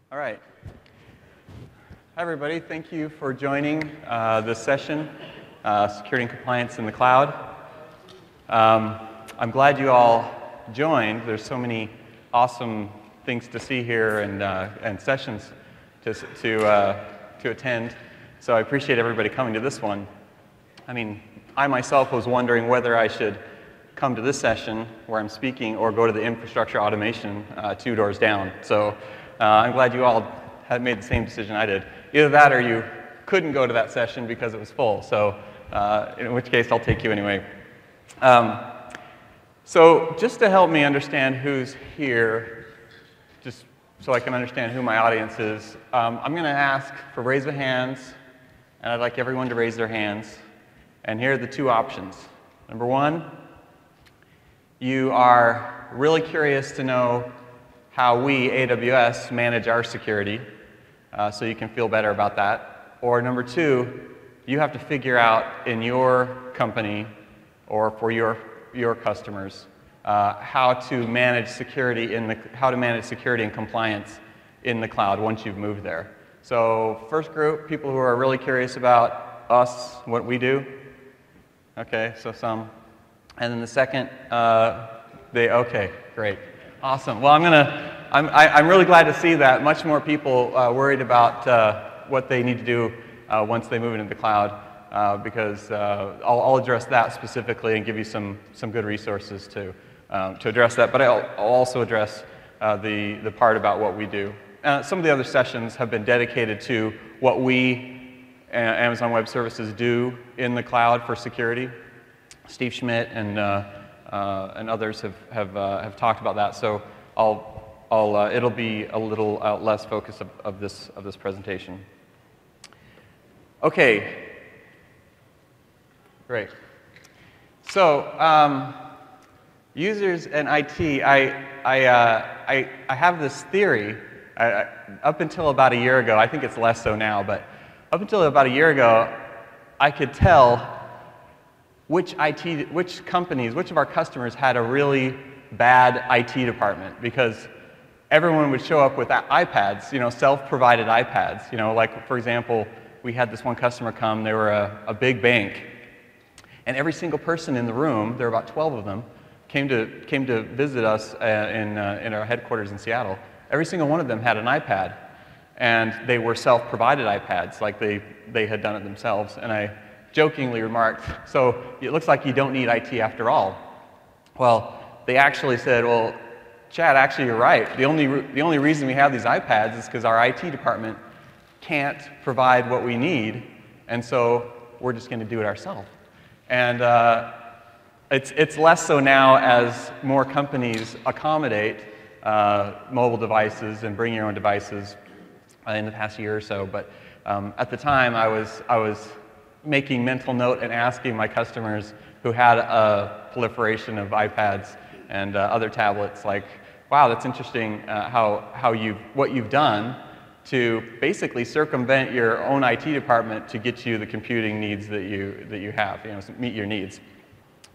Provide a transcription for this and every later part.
All right. Hi, everybody. Thank you for joining this session, Security and Compliance in the Cloud. I'm glad you all joined. There's so many awesome things to see here and sessions to attend. So I appreciate everybody coming to this one. I mean, I myself was wondering whether I should come to this session where I'm speaking or go to the infrastructure automation 2 doors down. So I'm glad you all had made the same decision I did. Either that or you couldn't go to that session because it was full. So in which case, I'll take you anyway. So just to help me understand who's here, just so I can understand who my audience is, I'm going to ask for raise of hands, and I'd like everyone to raise their hands. And here are the 2 options. Number 1, you are really curious to know how we, AWS, manage our security, so you can feel better about that. Or number 2, you have to figure out in your company or for your customers how to manage security and compliance in the cloud once you've moved there. So first group, people who are really curious about us, what we do. Okay, so some. And then the second, okay, great. Awesome. Well, I'm really glad to see that much more people worried about what they need to do once they move into the cloud, because I'll address that specifically and give you some good resources to address that. But I'll also address the part about what we do. Some of the other sessions have been dedicated to what we, Amazon Web Services, do in the cloud for security. Steve Schmidt and others have talked about that. So it'll be a little less focus of this presentation. Okay, great. So users and IT, I have this theory. Up until about a year ago, I think it's less so now, but up until about a year ago, I could tell which companies, which of our customers had a really bad IT department, because everyone would show up with iPads, self-provided iPads. Like, for example, we had this one customer come. They were a big bank, and every single person in the room, there were about 12 of them, came to visit us in our headquarters in Seattle. Every single one of them had an iPad, and they were self-provided iPads, like they had done it themselves. And I jokingly remarked, so it looks like you don't need IT after all. Well, they actually said, well, Chad, actually you're right. The only reason we have these iPads is because our IT department can't provide what we need, and so we're just going to do it ourselves. And it's less so now as more companies accommodate mobile devices and bring your own devices in the past year or so. But at the time, I was making mental note and asking my customers who had a proliferation of iPads and other tablets, like, wow, that's interesting what you've done to basically circumvent your own IT department to get you the computing needs that you have, meet your needs.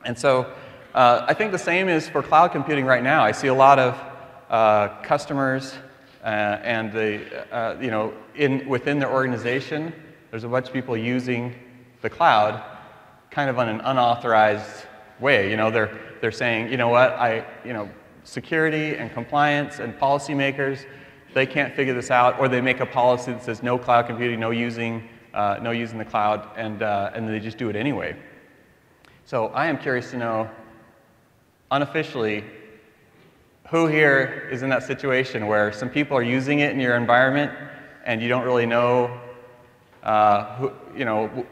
And so I think the same is for cloud computing right now. I see a lot of customers and within their organization, there's a bunch of people using the cloud kind of on an unauthorized way. They're saying, you know what, security and compliance and policymakers, they can't figure this out, or they make a policy that says no cloud computing, no using the cloud, and they just do it anyway. So I am curious to know, unofficially, who here is in that situation where some people are using it in your environment and you don't really know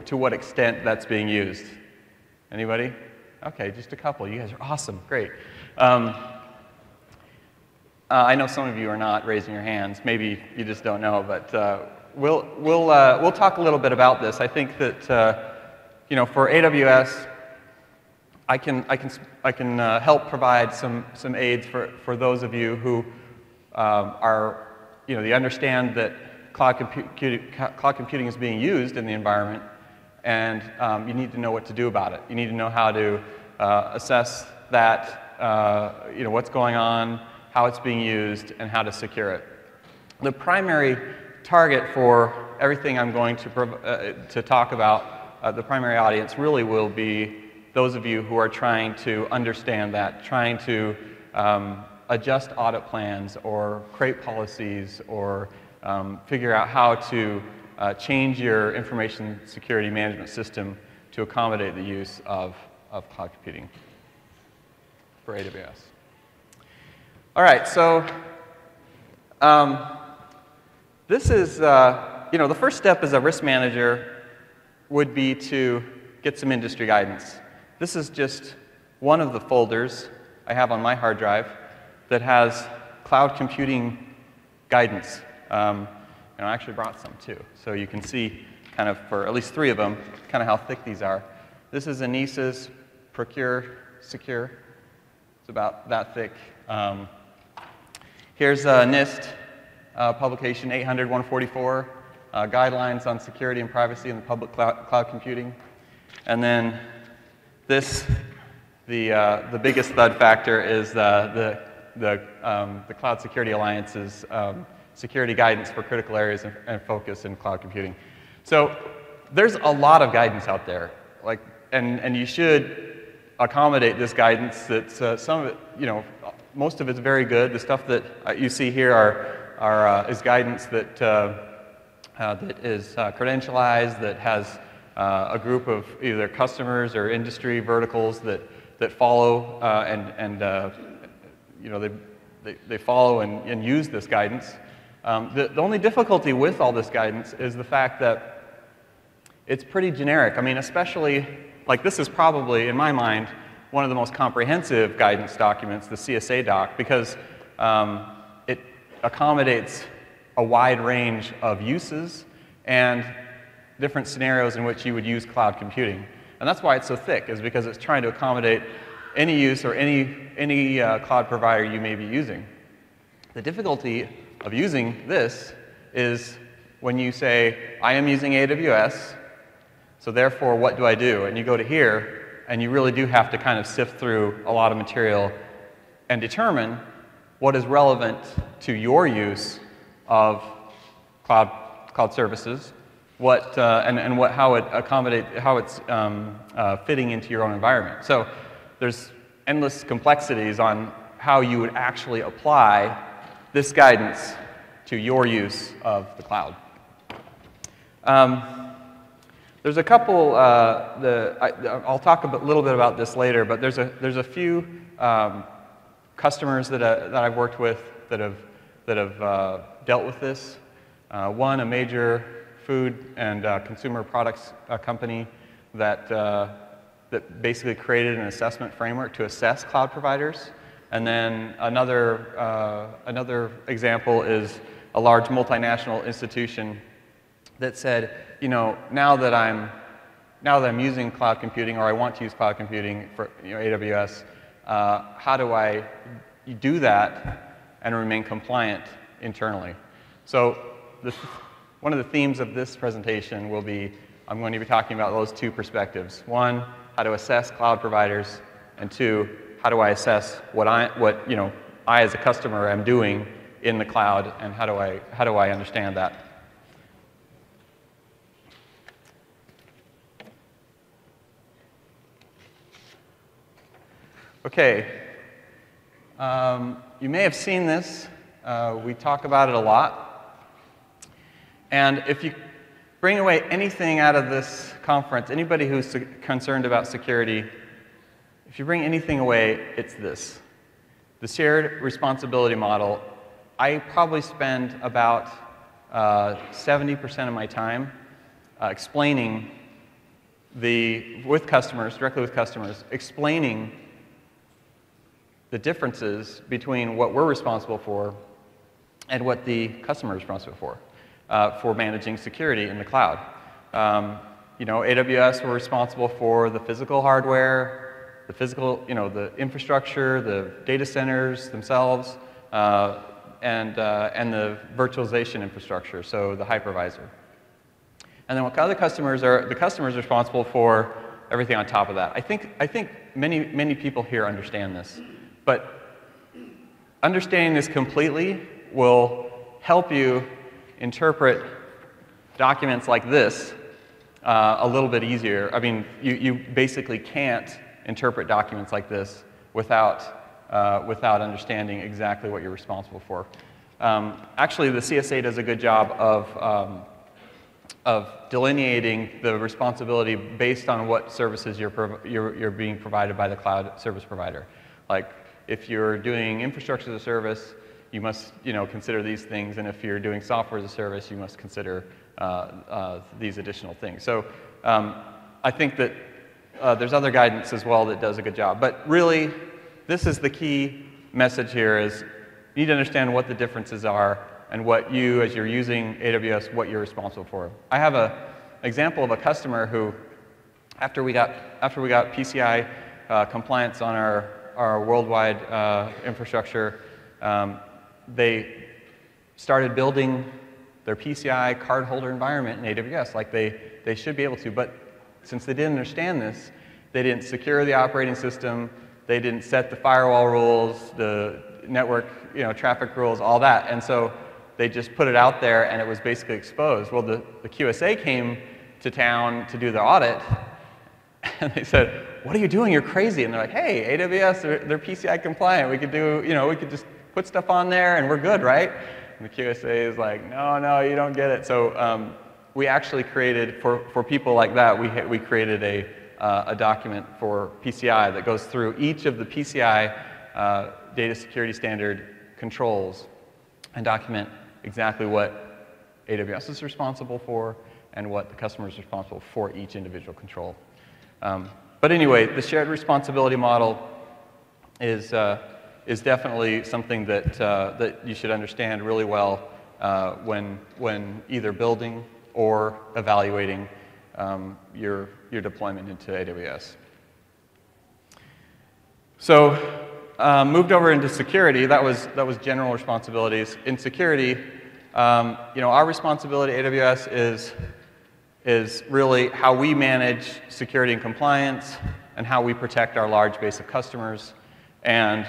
to what extent that's being used? Anybody? Okay, just a couple. You guys are awesome. Great. I know some of you are not raising your hands. Maybe you just don't know, but we'll talk a little bit about this. I think that for AWS, I can help provide some aids for those of you who they understand that cloud computing is being used in the environment, and you need to know what to do about it. You need to know how to assess that, what's going on, how it's being used, and how to secure it. The primary target for everything I'm going to talk about, the primary audience really will be those of you who are trying to understand that, trying to adjust audit plans or create policies or figure out how to change your information security management system to accommodate the use of cloud computing for AWS. All right, so this is, the first step as a risk manager would be to get some industry guidance. This is just one of the folders I have on my hard drive that has cloud computing guidance. And I actually brought some too, so you can see kind of for at least 3 of them, kind of how thick these are. This is NIST's Procure Secure. It's about that thick. Here's NIST publication 800-144, Guidelines on Security and Privacy in the Public Cloud Computing. And then this, the biggest thud factor is the Cloud Security Alliance's security guidance for critical areas and focus in cloud computing. So there's a lot of guidance out there, and you should accommodate this guidance. That's some of it, most of it's very good. The stuff that you see here is guidance that that is credentialized, that has a group of either customers or industry verticals that follow they follow and use this guidance. The only difficulty with all this guidance is the fact that it's pretty generic. I mean, especially, this is probably, in my mind, one of the most comprehensive guidance documents, the CSA doc, because it accommodates a wide range of uses and different scenarios in which you would use cloud computing. And that's why it's so thick, is because it's trying to accommodate any use or any cloud provider you may be using. The difficulty of using this is when you say, I am using AWS, so therefore what do I do? And you go to here, and you really do have to kind of sift through a lot of material and determine what is relevant to your use of cloud services, how it's fitting into your own environment. So there's endless complexities on how you would actually apply this guidance to your use of the cloud. There's a couple. I'll talk a little bit about this later, but there's a few customers that I've worked with that have dealt with this. One, a major food and consumer products company that basically created an assessment framework to assess cloud providers. And then another example is a large multinational institution that said, now that I'm using cloud computing, or I want to use cloud computing for AWS, how do I do that and remain compliant internally? So one of the themes of this presentation will be, I'm going to be talking about those 2 perspectives. 1, how to assess cloud providers, and 2, how do I assess what I as a customer am doing in the cloud, and how do I understand that? Okay, you may have seen this. We talk about it a lot. And if you bring away anything out of this conference, anybody who's concerned about security, if you bring anything away, it's this. The shared responsibility model, I probably spend about 70% of my time explaining directly with customers, explaining the differences between what we're responsible for and what the customer is responsible for managing security in the cloud. AWS, we're responsible for the physical hardware, the infrastructure, the data centers themselves, and the virtualization infrastructure, so the hypervisor. And then what other customers are, the customers are responsible for everything on top of that. I think many people here understand this, but understanding this completely will help you interpret documents like this a little bit easier. I mean, you basically can't interpret documents like this without understanding exactly what you're responsible for. Actually, the CSA does a good job of delineating the responsibility based on what services you're being provided by the cloud service provider. Like, if you're doing infrastructure as a service, you must consider these things, and if you're doing software as a service, you must consider these additional things. So I think that there's other guidance as well that does a good job. But really, this is the key message here is you need to understand what the differences are and what you, as you're using AWS, what you're responsible for. I have an example of a customer who, after we got PCI compliance on our worldwide infrastructure, they started building their PCI cardholder environment in AWS like they should be able to. But since they didn't understand this, they didn't secure the operating system, they didn't set the firewall rules, the network traffic rules, all that. And so they just put it out there and it was basically exposed. Well, the QSA came to town to do the audit and they said, "What are you doing? You're crazy." And they're like, "Hey, AWS, they're PCI compliant. We could do, we could just put stuff on there and we're good, right?" And the QSA is like, "No, you don't get it." So we actually created, for people like that, we created a document for PCI that goes through each of the PCI data security standard controls and document exactly what AWS is responsible for and what the customer is responsible for each individual control. But anyway, the shared responsibility model is definitely something that you should understand really well when either building or evaluating your deployment into AWS. So moved over into security. That was general responsibilities. In security, our responsibility at AWS is really how we manage security and compliance and how we protect our large base of customers. And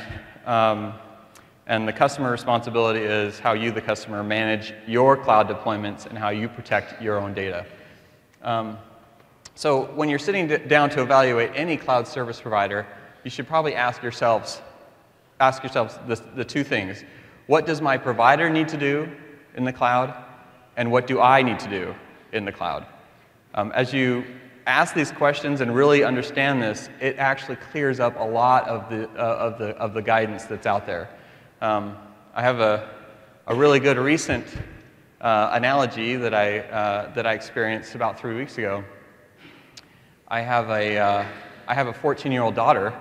the customer responsibility is how you, the customer, manage your cloud deployments and how you protect your own data. So when you're sitting down to evaluate any cloud service provider, you should probably ask yourselves the two things. What does my provider need to do in the cloud? And what do I need to do in the cloud? As you ask these questions and really understand this, it actually clears up a lot of the guidance that's out there. I have a really good recent analogy that I experienced about 3 weeks ago. I have a 14-year-old daughter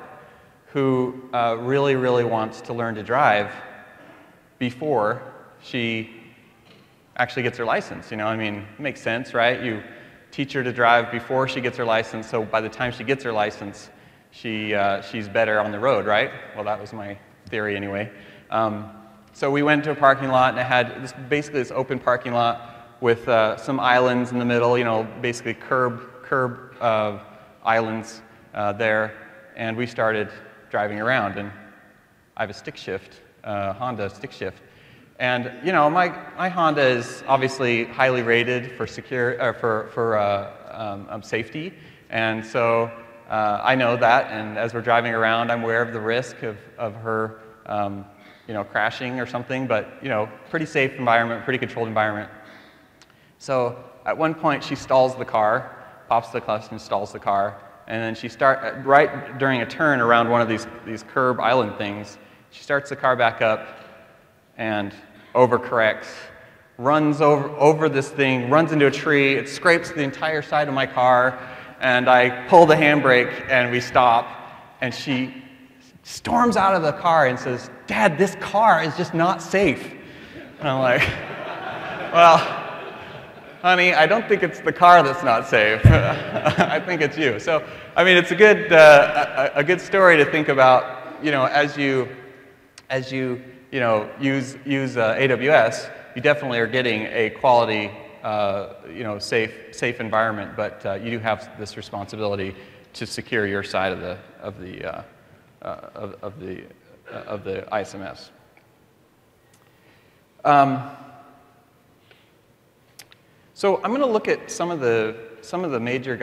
who really wants to learn to drive before she actually gets her license. I mean, it makes sense, right? You teach her to drive before she gets her license, so by the time she gets her license, she's better on the road, right? Well, that was my theory anyway. So we went to a parking lot, and it had basically this open parking lot with some islands in the middle, basically curb islands there, and we started driving around. And I have a stick shift, Honda stick shift. And my Honda is obviously highly rated for safety, and so I know that. And as we're driving around, I'm aware of the risk of her, crashing or something. But pretty safe environment, pretty controlled environment. So at one point, she stalls the car, pops the clutch, and stalls the car. And then right during a turn around one of these curb island things, she starts the car back up and overcorrects, runs over this thing, runs into a tree, it scrapes the entire side of my car, and I pull the handbrake and we stop, and she storms out of the car and says, "Dad, this car is just not safe." And I'm like, "Well, honey, I don't think it's the car that's not safe. I think it's you." So, I mean, it's a good story to think about, as you use AWS, you definitely are getting a quality, safe environment, but you do have this responsibility to secure your side of the ISMS. So I'm going to look at some of the major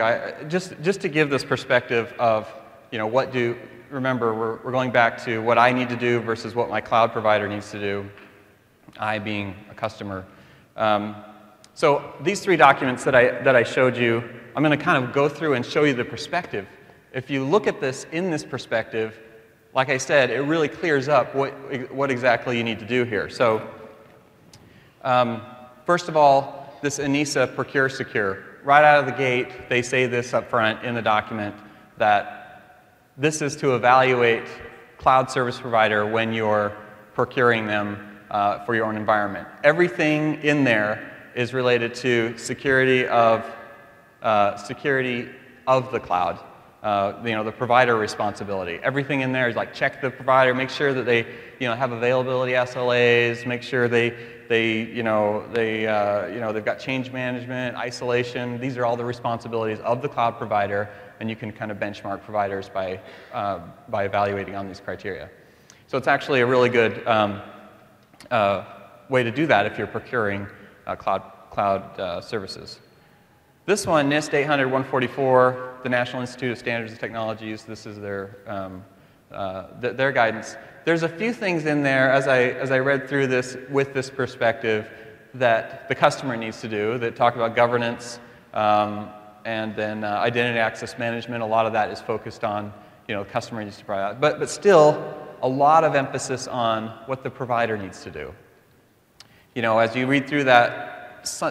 just to give this perspective of, remember, we're going back to what I need to do versus what my cloud provider needs to do, I being a customer. So these three documents that I showed you, I'm going to kind of go through and show you the perspective. If you look at this in this perspective, like I said, it really clears up what exactly you need to do here. So first of all, this ANISA Procure Secure. Right out of the gate, they say this up front in the document that this is to evaluate cloud service provider when you're procuring them for your own environment. Everything in there is related to security of the cloud. The provider responsibility. Everything in there is like check the provider, make sure that they have availability SLAs, make sure they've got change management, isolation. These are all the responsibilities of the cloud provider, and you can kind of benchmark providers by evaluating on these criteria. So it's actually a really good way to do that if you're procuring cloud services. This one, NIST 800-144, the National Institute of Standards and Technologies, this is their guidance. There's a few things in there, as I read through this with this perspective, that the customer needs to do, that talk about governance, and then identity access management. A lot of that is focused on, the customer needs to provide that. But still, a lot of emphasis on what the provider needs to do. As you read through that,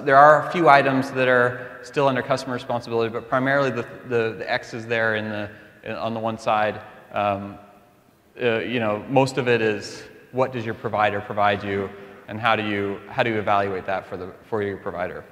there are a few items that are still under customer responsibility, but primarily the X's there on the one side. Most of it is what does your provider provide you, and how do you evaluate that for your provider.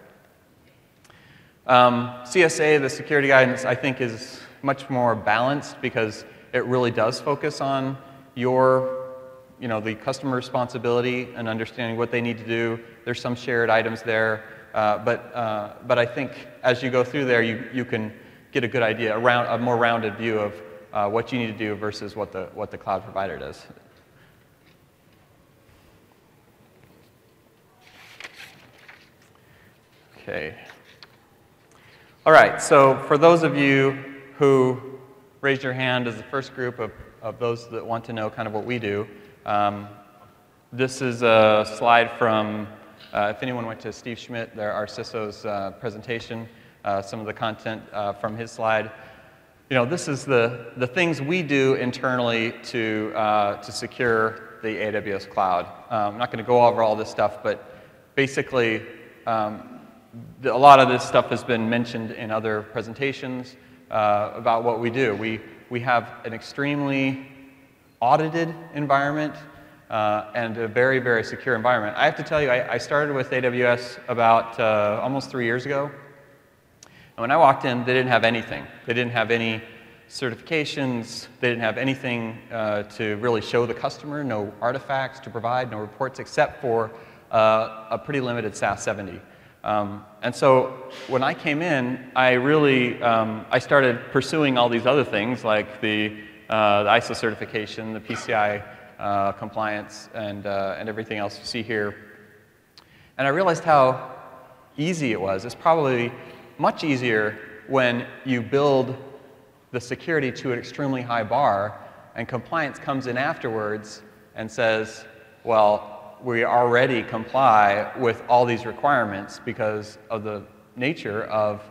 CSA, the security guidance, I think is much more balanced because it really does focus on the customer responsibility and understanding what they need to do. There's some shared items there, but I think as you go through there, you can get a good idea, a more rounded view of what you need to do versus what the cloud provider does. Okay. All right. So for those of you who raised your hand as the first group of those that want to know kind of what we do. This is a slide from, if anyone went to Steve Schmidt, our CISO's presentation, some of the content from his slide. This is the things we do internally to secure the AWS cloud. I'm not going to go over all this stuff, but basically a lot of this stuff has been mentioned in other presentations about what we do. We have an extremely audited environment and a very, very secure environment. I have to tell you, I started with AWS about almost 3 years ago. And when I walked in, they didn't have anything. They didn't have any certifications. They didn't have anything to really show the customer, no artifacts to provide, no reports, except for a pretty limited SAS 70. And so when I came in, I started pursuing all these other things like the ISO certification, the PCI compliance, and everything else you see here. And I realized how easy it was. It's probably much easier when you build the security to an extremely high bar, and compliance comes in afterwards and says, well, we already comply with all these requirements because of the nature of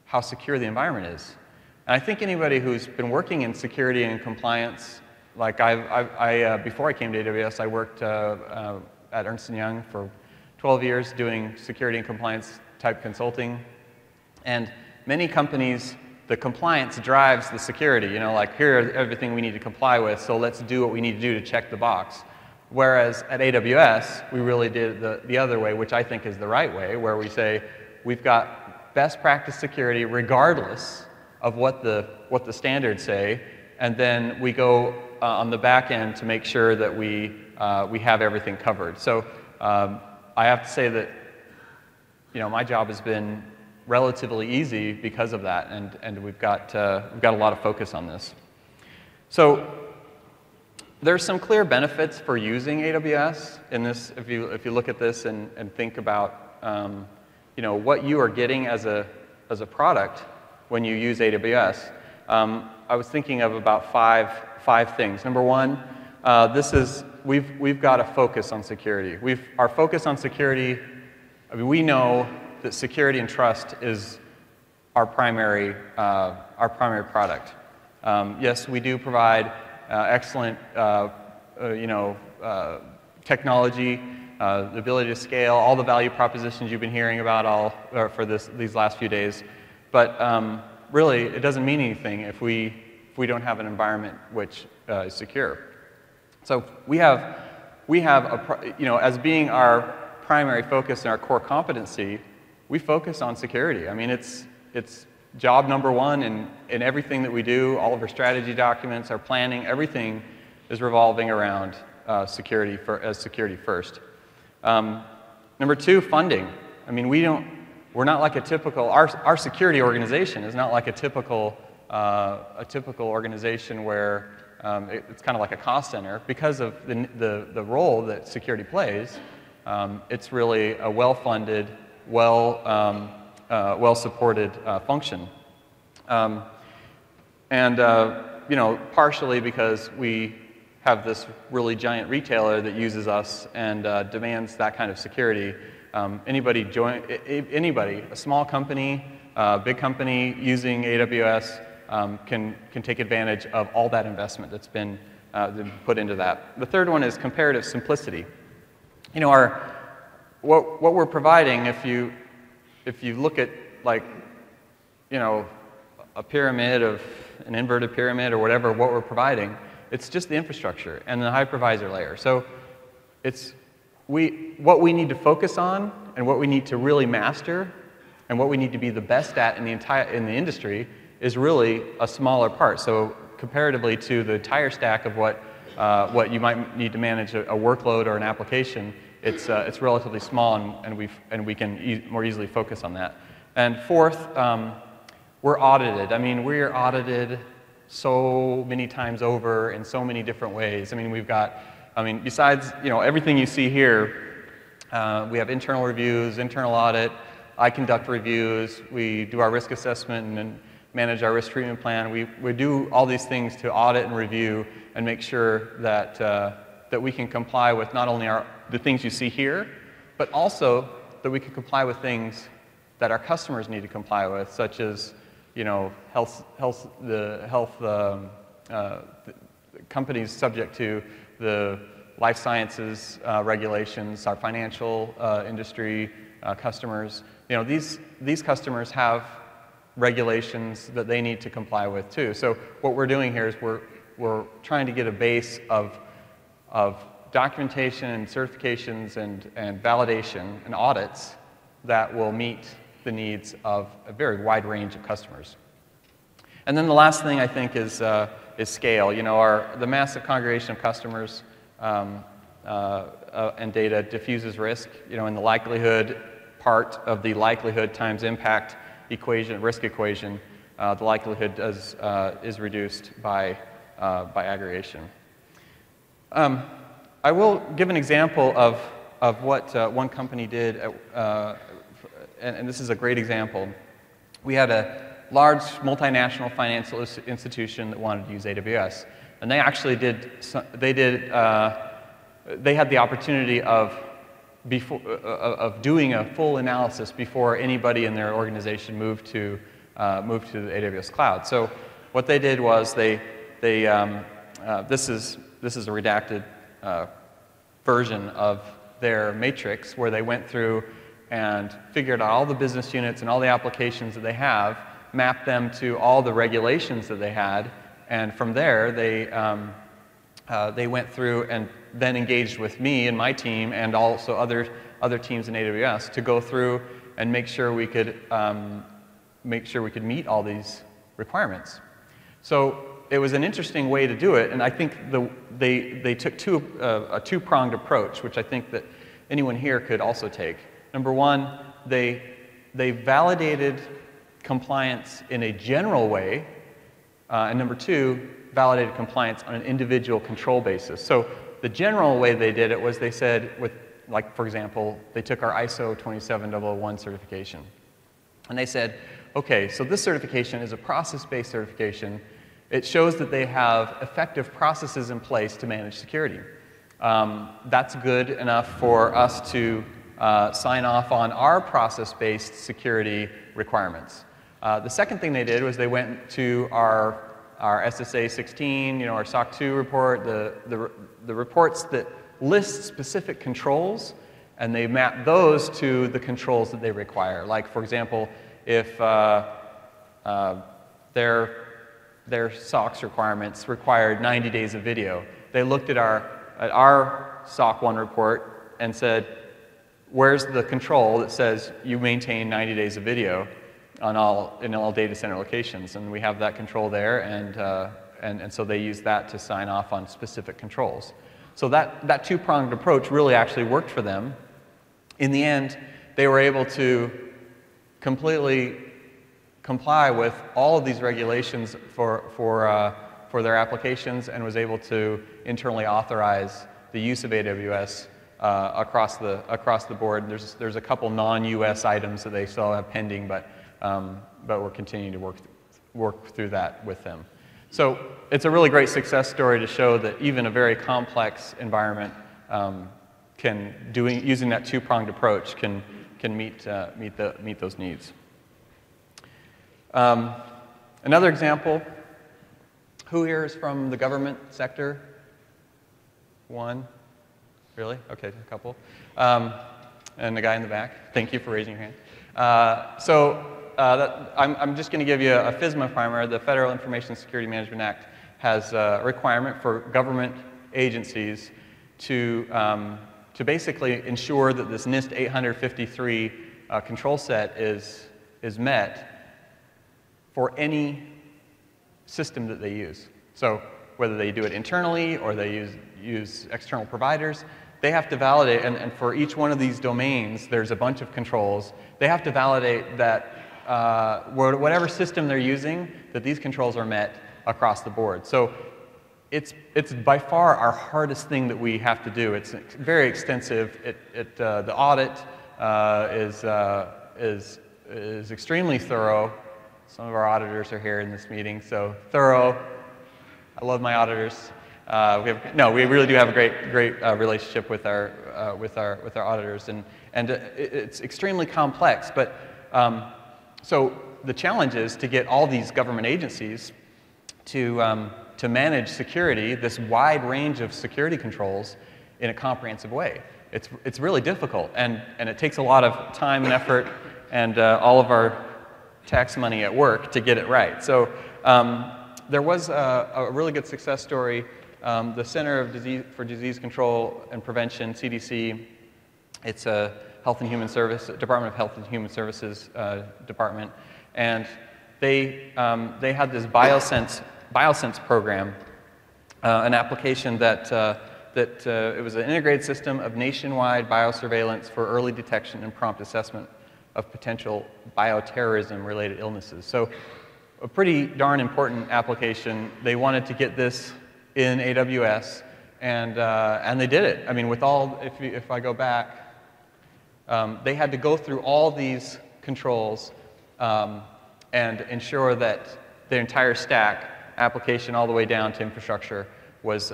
how secure the environment is. And I think anybody who's been working in security and compliance, like before I came to AWS, I worked at Ernst & Young for 12 years doing security and compliance type consulting. And many companies, the compliance drives the security. Like here are everything we need to comply with, so let's do what we need to do to check the box. Whereas at AWS, we really did the other way, which I think is the right way, where we say we've got best practice security regardless of what the standards say, and then we go on the back end to make sure that we have everything covered. So I have to say that my job has been relatively easy because of that, and we've got a lot of focus on this. So there's some clear benefits for using AWS in this. If you look at this and think about what you are getting as a product when you use AWS, I was thinking of about five things. Number one, we've got a focus on security. Our focus on security, I mean, we know that security and trust is our primary product. Yes, we do provide excellent, technology, the ability to scale, all the value propositions you've been hearing about for these last few days. But really, it doesn't mean anything if we don't have an environment which is secure. So we have as being our primary focus and our core competency, we focus on security. I mean, it's job number one in everything that we do. All of our strategy documents, our planning, everything is revolving around security first. Number two, funding. I mean, we're not like a typical. Our security organization is not like a typical organization where it's kind of like a cost center because of the role that security plays. It's really a well-funded, well-supported function, partially because we have this really giant retailer that uses us and demands that kind of security. Anybody, a small company, big company using AWS can take advantage of all that investment that's been put into that. The third one is comparative simplicity. What we're providing, if you look at a pyramid of an inverted pyramid or whatever, what we're providing, it's just the infrastructure and the hypervisor layer. So what we need to focus on and what we need to really master and what we need to be the best at in the industry is really a smaller part. So comparatively to the entire stack of what you might need to manage a workload or an application, it's relatively small, and we can more easily focus on that. And fourth, we're audited. I mean, we are audited so many times over in so many different ways. I mean, besides everything you see here, we have internal reviews, internal audit. I conduct reviews. We do our risk assessment and manage our risk treatment plan. We do all these things to audit and review and make sure that we can comply with not only the things you see here, but also that we can comply with things that our customers need to comply with, such as companies subject to the life sciences regulations, our financial industry customers. These customers have regulations that they need to comply with too. So what we're doing here is we're trying to get a base of documentation and certifications and validation and audits that will meet the needs of a very wide range of customers. And then the last thing I think is scale. The massive congregation of customers and data diffuses risk. In the likelihood part of the likelihood times impact equation, risk equation, the likelihood is reduced by aggregation. I will give an example of what one company did, and this is a great example. We had a large multinational financial institution that wanted to use AWS, and they actually they had the opportunity of doing a full analysis before anybody in their organization moved to the AWS cloud. So what they did was this is a redacted version of their matrix where they went through and figured out all the business units and all the applications that they have, mapped them to all the regulations that they had, and from there they went through and then engaged with me and my team and also other teams in AWS to go through and make sure we could meet all these requirements. So it was an interesting way to do it, and I think they took a two-pronged approach, which I think that anyone here could also take. Number one, they validated compliance in a general way, and number two, validated compliance on an individual control basis. So the general way they did it was they said, like for example, they took our ISO 27001 certification. And they said, okay, so this certification is a process-based certification. It shows that they have effective processes in place to manage security. That's good enough for us to sign off on our process-based security requirements. The second thing they did was they went to our SSA 16, our SOC 2 report, the reports that list specific controls, and they map those to the controls that they require. Like, for example, if their SOX requirements required 90 days of video, they looked at our SOC 1 report and said, where's the control that says you maintain 90 days of video in all data center locations? And we have that control there, and so they use that to sign off on specific controls. So that two-pronged approach really actually worked for them. In the end, they were able to completely comply with all of these regulations for their applications, and was able to internally authorize the use of AWS across the board. There's a couple non-US items that they still have pending, but we're continuing to work through that with them. So it's a really great success story to show that even a very complex environment using that two-pronged approach can meet those needs. Another example. Who here is from the government sector? One? Really? Okay, a couple. And the guy in the back. Thank you for raising your hand. I'm just going to give you a FISMA primer. The Federal Information Security Management Act has a requirement for government agencies to basically ensure that this NIST 853 control set is met for any system that they use. So whether they do it internally or they use external providers, they have to validate, and for each one of these domains, there's a bunch of controls. They have to validate that whatever system they're using, that these controls are met across the board. So it's by far our hardest thing that we have to do. It's very extensive. The audit is extremely thorough. Some of our auditors are here in this meeting, so thorough. I love my auditors. We really do have a great relationship with our auditors, and it's extremely complex. But so the challenge is to get all these government agencies to manage security, this wide range of security controls, in a comprehensive way. It's really difficult, and it takes a lot of time and effort and all of our tax money at work to get it right. So there was a really good success story. The Center for Disease Control and Prevention, CDC, it's a Department of Health and Human Services department, and they had this BioSense program, an application that it was an integrated system of nationwide biosurveillance for early detection and prompt assessment of potential bioterrorism-related illnesses. So a pretty darn important application. They wanted to get this in AWS, and they did it. I mean, if I go back, they had to go through all these controls and ensure that the entire stack, application all the way down to infrastructure, was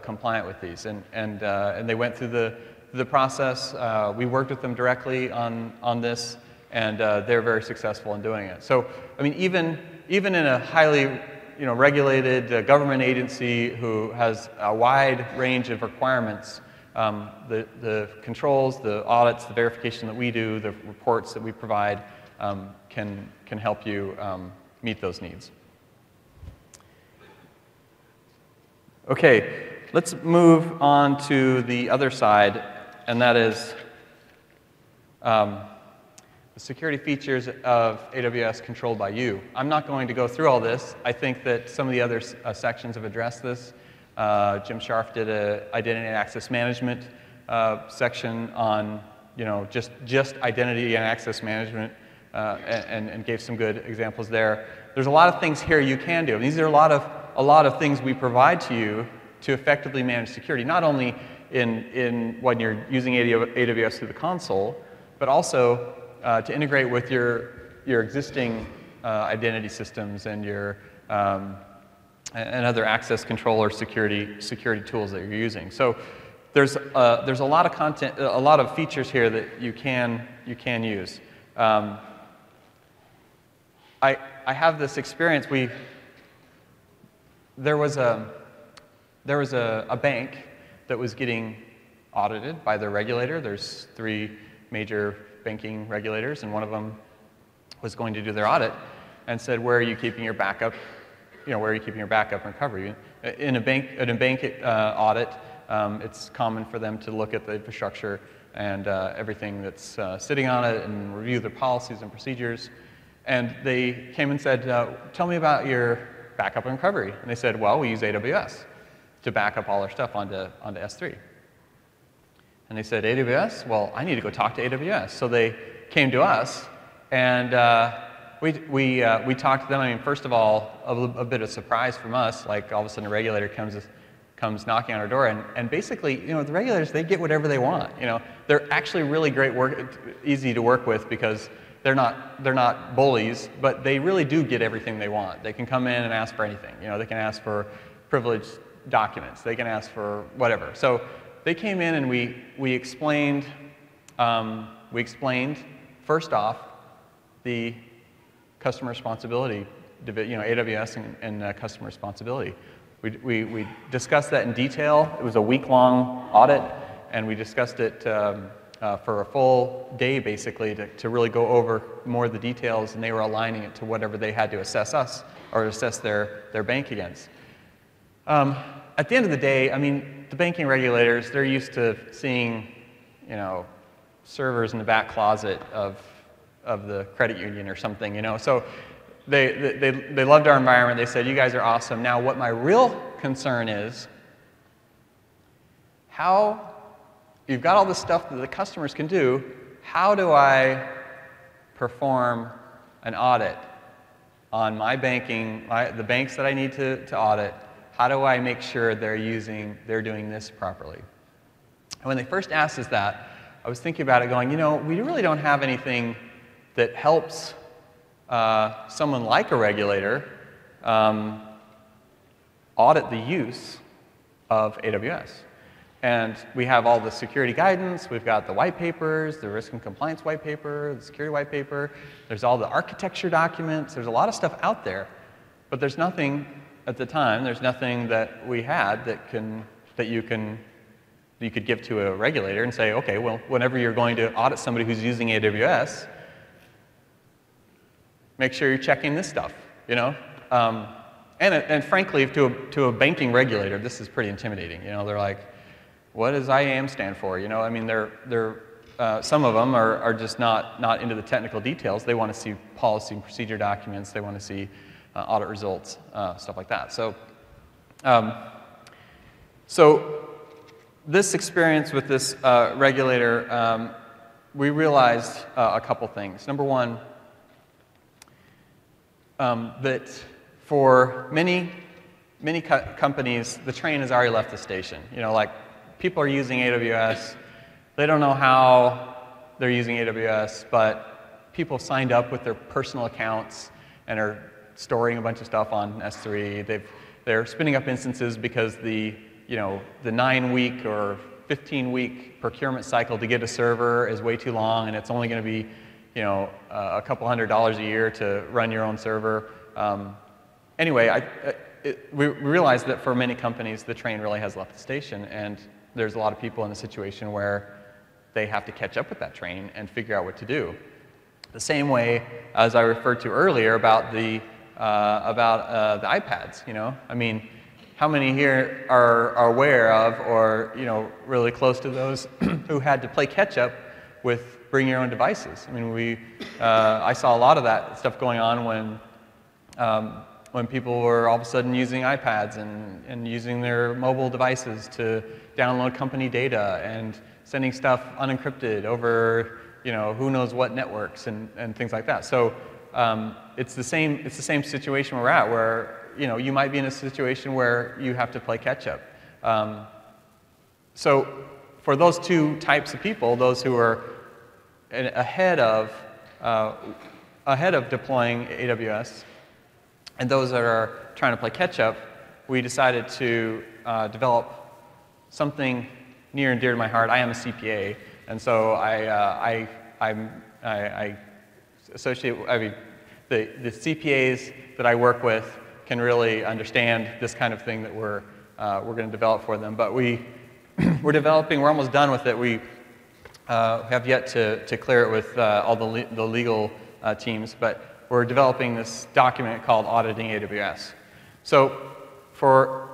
compliant with these. And they went through the process. We worked with them directly on this, and they're very successful in doing it. So, I mean, even in a highly regulated government agency who has a wide range of requirements, the controls, the audits, the verification that we do, the reports that we provide can help you meet those needs. Okay, let's move on to the other side, and that is the security features of AWS controlled by you. I'm not going to go through all this. I think that some of the other sections have addressed this. Jim Scharf did an identity and access management section on just identity and access management and gave some good examples there. There's a lot of things here you can do. These are a lot of things we provide to you to effectively manage security. Not only when you're using AWS through the console, but also to integrate with your existing identity systems and your and other access control or security tools that you're using. So there's a lot of content, a lot of features here that you can use. I have this experience. There was a bank that was getting audited by their regulator. There's 3 major banking regulators, and one of them was going to do their audit and said, where are you keeping your backup? Where are you keeping your backup and recovery? In a bank audit, it's common for them to look at the infrastructure and everything that's sitting on it and review their policies and procedures. And they came and said, tell me about your backup and recovery. And they said, well, we use AWS to back up all our stuff onto S3. And they said, AWS? Well, I need to go talk to AWS. So they came to us, and we talked to them. I mean, first of all, a bit of surprise from us, like all of a sudden a regulator comes knocking on our door, and basically, the regulators, they get whatever they want. They're actually really easy to work with because they're not bullies, but they really do get everything they want. They can come in and ask for anything. They can ask for privileged documents. They can ask for whatever. So they came in and we explained first off the customer responsibility, AWS and customer responsibility. We discussed that in detail. It was a week-long audit, and we discussed it for a full day, basically, to really go over more of the details, and they were aligning it to whatever they had to assess us or assess their bank against. At the end of the day, I mean, the banking regulators, they're used to seeing, servers in the back closet of the credit union or something, So they loved our environment. They said, you guys are awesome. Now, what my real concern is, you've got all this stuff that the customers can do. How do I perform an audit on my banking, the banks that I need to audit? How do I make sure they're doing this properly? And when they first asked us that, I was thinking about it going, we really don't have anything that helps someone like a regulator audit the use of AWS. And we have all the security guidance. We've got the white papers, the risk and compliance white paper, the security white paper. There's all the architecture documents. There's a lot of stuff out there. But there's nothing, at the time, there's nothing that we had that you could give to a regulator and say, okay, well, whenever you're going to audit somebody who's using AWS, make sure you're checking this stuff, And frankly, to a banking regulator, this is pretty intimidating. They're like, what does IAM stand for? I mean, some of them are just not into the technical details. They want to see policy and procedure documents. They want to see audit results, stuff like that. So this experience with this regulator, we realized a couple things. Number one, that for many companies, the train has already left the station. Like people are using AWS. They don't know how they're using AWS, but people signed up with their personal accounts and are storing a bunch of stuff on S3. They're spinning up instances because the 9-week or 15-week procurement cycle to get a server is way too long, and it's only going to be a couple $100 a year to run your own server. Anyway, we realized that for many companies, the train really has left the station, and there's a lot of people in a situation where they have to catch up with that train and figure out what to do. The same way as I referred to earlier about the iPads. I mean, how many here are aware of, or really close to those who had to play catch up with bring your own devices? I mean, I saw a lot of that stuff going on when people were all of a sudden using iPads and using their mobile devices to download company data and sending stuff unencrypted over who knows what networks and things like that. So it's the same situation we're at, where you might be in a situation where you have to play catch up. So for those two types of people, those who are ahead of deploying AWS, and those that are trying to play catch up, we decided to develop something near and dear to my heart. I am a CPA, and so I associate. I mean, the CPAs that I work with can really understand this kind of thing that we're going to develop for them. But we're developing. We're almost done with it. We have yet to clear it with all the legal teams, but we're developing this document called Auditing AWS. So for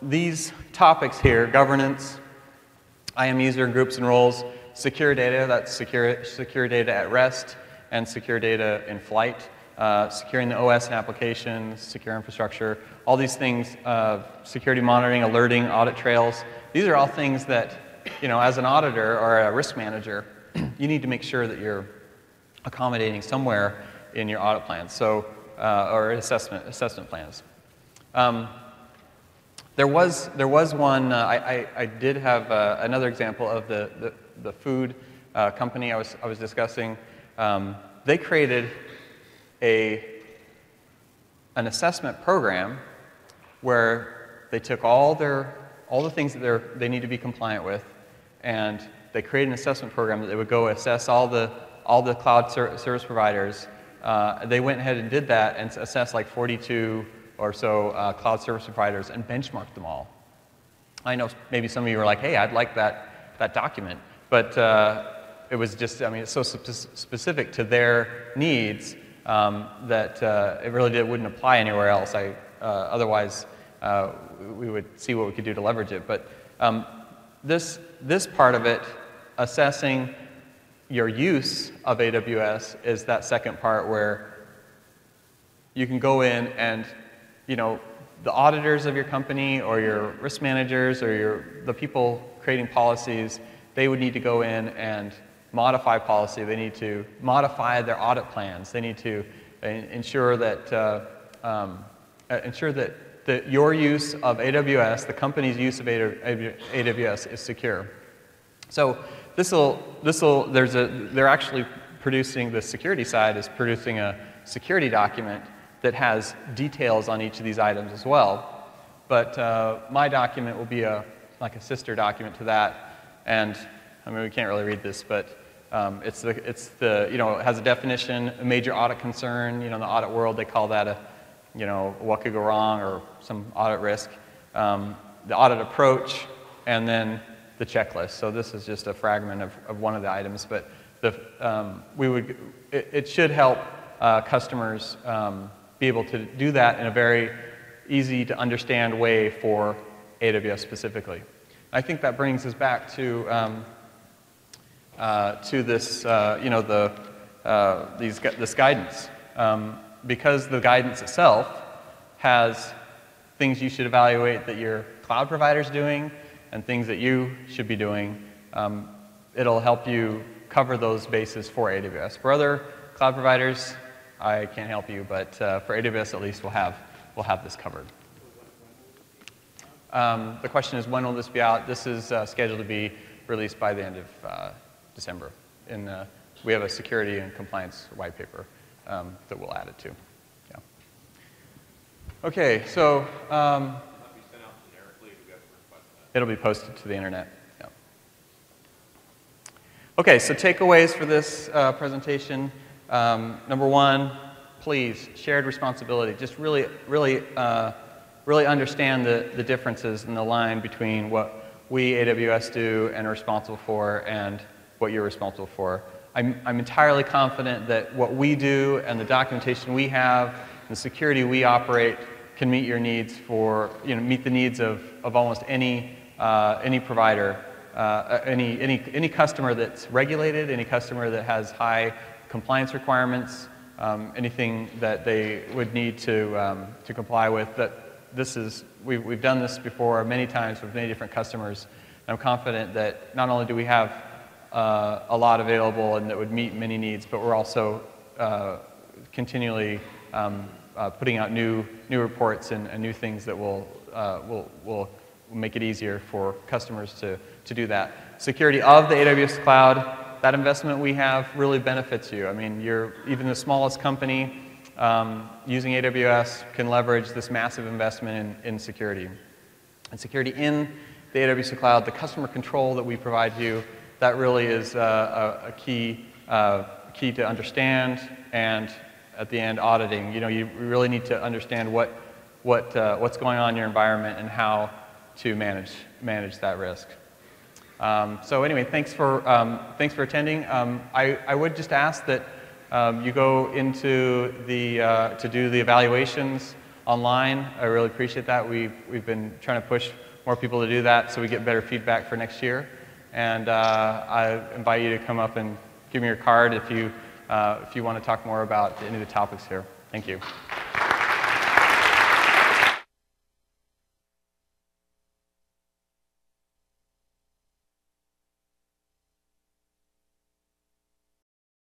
these topics here, governance, IAM user groups and roles, secure data, that's secure data at rest, and secure data in flight, securing the OS and applications, secure infrastructure, all these things, security monitoring, alerting, audit trails. These are all things that, as an auditor or a risk manager, you need to make sure that you're accommodating somewhere in your audit plans, so or assessment plans. There was one. I did have another example of the food company I was discussing. They created an assessment program where they took all the things that they need to be compliant with, and they created an assessment program that they would go assess all the cloud service providers. They went ahead and did that and assessed like 42 or so cloud service providers and benchmarked them all. I know maybe some of you were like, hey, I'd like that document, but it was just, I mean, it's so specific to their needs that it really wouldn't apply anywhere else. Otherwise, we would see what we could do to leverage it. But this part of it, assessing your use of AWS, is that second part where you can go in and, the auditors of your company or your risk managers or the people creating policies, they would need to go in and modify policy. They need to modify their audit plans. They need to ensure that your use of AWS, the company's use of AWS, is secure. So they're actually producing, the security side is producing a security document that has details on each of these items as well. But my document will be like a sister document to that. And I mean, we can't really read this, but it has a definition, a major audit concern. In the audit world, they call that what could go wrong or some audit risk. The audit approach, and then the checklist. So this is just a fragment of one of the items, but it should help customers be able to do that in a very easy to understand way for AWS specifically. I think that brings us back to this, this guidance. Because the guidance itself has things you should evaluate that your cloud provider's doing and things that you should be doing, it'll help you cover those bases for AWS. For other cloud providers, I can't help you, but for AWS at least, we'll have this covered. The question is, when will this be out? This is scheduled to be released by the end of December. We have a security and compliance white paper that we'll add it to. Yeah. Okay, so it'll be posted to the internet. Yeah. Okay, so takeaways for this presentation. Number one, please, shared responsibility. Just really understand the differences in the line between what we, AWS, do and are responsible for and what you're responsible for. I'm entirely confident that what we do and the documentation we have and the security we operate can meet your needs meet the needs of almost any provider, any customer that's regulated, any customer that has high compliance requirements, anything that they would need to comply with. We've done this before many times with many different customers. I'm confident that not only do we have a lot available and that would meet many needs, but we're also continually putting out new reports and new things that will make it easier for customers to do that. Security of the AWS Cloud, that investment we have really benefits you. I mean, even the smallest company using AWS can leverage this massive investment in security. And security in the AWS Cloud, the customer control that we provide you, that really is a key to understand, and at the end, auditing. You know, you really need to understand what's going on in your environment and how to manage that risk. So anyway, thanks for attending. I would just ask that you go into to do the evaluations online. I really appreciate that. We've been trying to push more people to do that so we get better feedback for next year. And I invite you to come up and give me your card if you want to talk more about any of the topics here. Thank you.